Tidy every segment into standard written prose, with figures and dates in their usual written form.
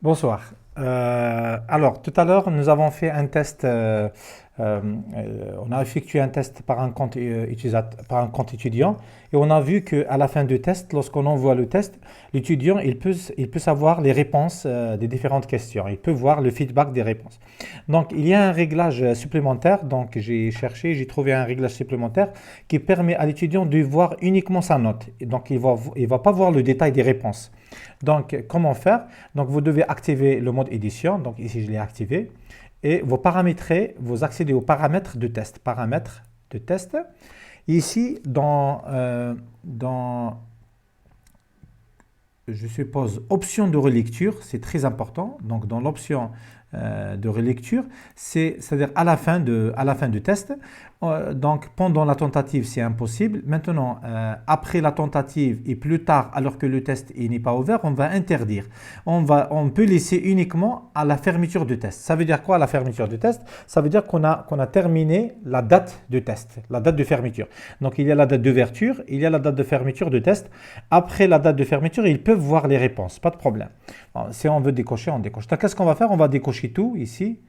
Bonsoir. Alors, tout à l'heure, nous avons fait un test, on a effectué un test par un compte par un compte étudiant et on a vu qu'à la fin du test, lorsqu'on envoie le test, l'étudiant, il peut savoir les réponses des différentes questions. Il peut voir le feedback des réponses. Donc, il y a un réglage supplémentaire. Donc, j'ai cherché, j'ai trouvé un réglage supplémentaire qui permet à l'étudiant de voir uniquement sa note. Et donc, il va pas voir le détail des réponses. Donc, comment faire? Donc, vous devez activer le mode édition. Donc, ici, je l'ai activé. Et vous paramétrez, vous accédez aux paramètres de test. Paramètres de test. Ici, je suppose, option de relecture, c'est très important. Donc, dans l'option de relecture, c'est-à-dire à la fin du test. Donc, pendant la tentative, c'est impossible. Maintenant, après la tentative et plus tard, alors que le test n'est pas ouvert, on va interdire. On peut laisser uniquement à la fermeture du test. Ça veut dire quoi, la fermeture du test? Ça veut dire qu'on a terminé la date de test, la date de fermeture. Donc, il y a la date d'ouverture, il y a la date de fermeture de test. Après la date de fermeture, ils peuvent voir les réponses, pas de problème. Alors, si on veut décocher, on décoche. Donc, qu'est-ce qu'on va faire? On va décocher tout ici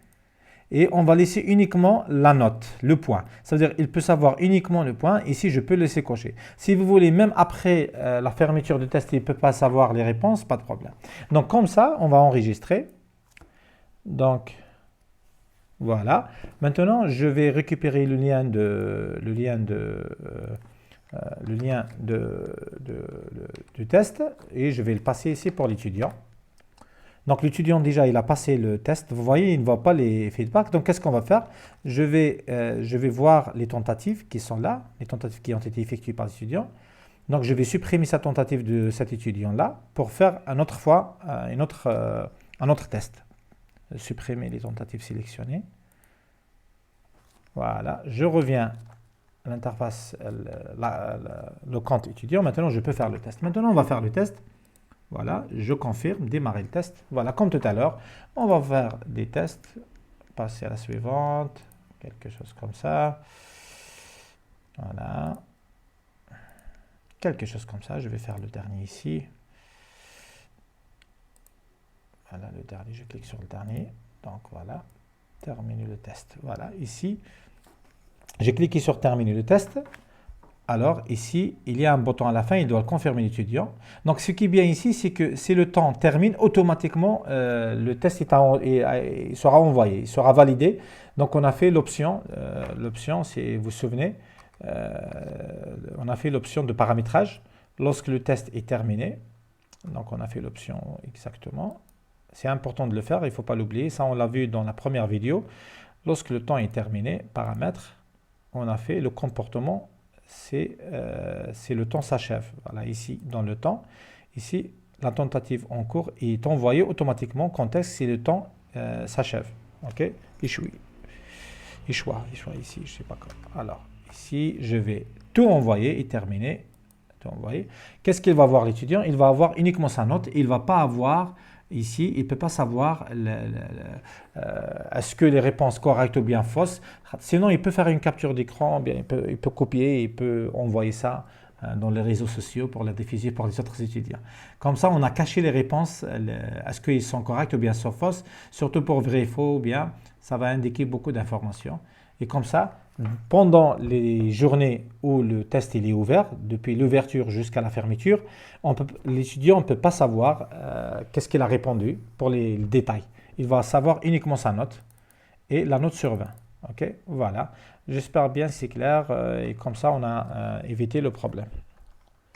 et on va laisser uniquement la note, le point. Ça veut dire qu'il peut savoir uniquement le point. Ici, je peux laisser cocher. Si vous voulez, même après la fermeture du test, il ne peut pas savoir les réponses, pas de problème. Donc, comme ça, on va enregistrer. Donc, voilà. Maintenant, je vais récupérer le lien du test et je vais le passer ici pour l'étudiant. Donc l'étudiant déjà il a passé le test, vous voyez il ne voit pas les feedbacks, donc qu'est-ce qu'on va faire? Je vais voir les tentatives qui sont là, les tentatives qui ont été effectuées par l'étudiant. Donc je vais supprimer sa tentative de cet étudiant là pour faire une autre fois un autre test. Supprimer les tentatives sélectionnées. Voilà, je reviens à l'interface, le compte étudiant. Maintenant, je peux faire le test. Maintenant, on va faire le test. Voilà, je confirme, démarrer le test. Voilà, comme tout à l'heure, on va faire des tests. Passer à la suivante. Quelque chose comme ça. Voilà. Quelque chose comme ça. Je vais faire le dernier ici. Voilà, le dernier. Je clique sur le dernier. Donc, voilà. Terminer le test. Voilà, ici. J'ai cliqué sur terminer le test. Alors ici, il y a un bouton à la fin, il doit confirmer l'étudiant. Donc ce qui est bien ici, c'est que si le temps termine, automatiquement, le test il sera envoyé, il sera validé. Donc on a fait l'option, si vous vous souvenez, on a fait l'option de paramétrage lorsque le test est terminé. Donc on a fait l'option exactement. C'est important de le faire, il ne faut pas l'oublier. Ça, on l'a vu dans la première vidéo. Lorsque le temps est terminé, paramètres, on a fait le comportement. C'est le temps s'achève. Voilà, ici, dans le temps. Ici, la tentative en cours est envoyée automatiquement quand est-ce que le temps s'achève. OK? Échoue ici, je ne sais pas quoi. Alors, ici, je vais tout envoyer et terminer. Tout envoyer. Qu'est-ce qu'il va voir l'étudiant? Il va avoir uniquement sa note. Il ne va pas avoir ici, il ne peut pas savoir est-ce que les réponses correctes ou bien fausses. Sinon, il peut faire une capture d'écran, bien, il peut copier, il peut envoyer ça dans les réseaux sociaux pour la diffuser pour les autres étudiants. Comme ça, on a caché les réponses, est-ce qu'ils sont corrects ou bien sont fausses, surtout pour vrai et faux ou bien, ça va indiquer beaucoup d'informations. Et comme ça, pendant les journées où le test il est ouvert, depuis l'ouverture jusqu'à la fermeture, l'étudiant ne peut pas savoir qu'est-ce qu'il a répondu pour les détails. Il va savoir uniquement sa note et la note sur 20. Ok, voilà. J'espère bien que c'est clair et comme ça on a évité le problème.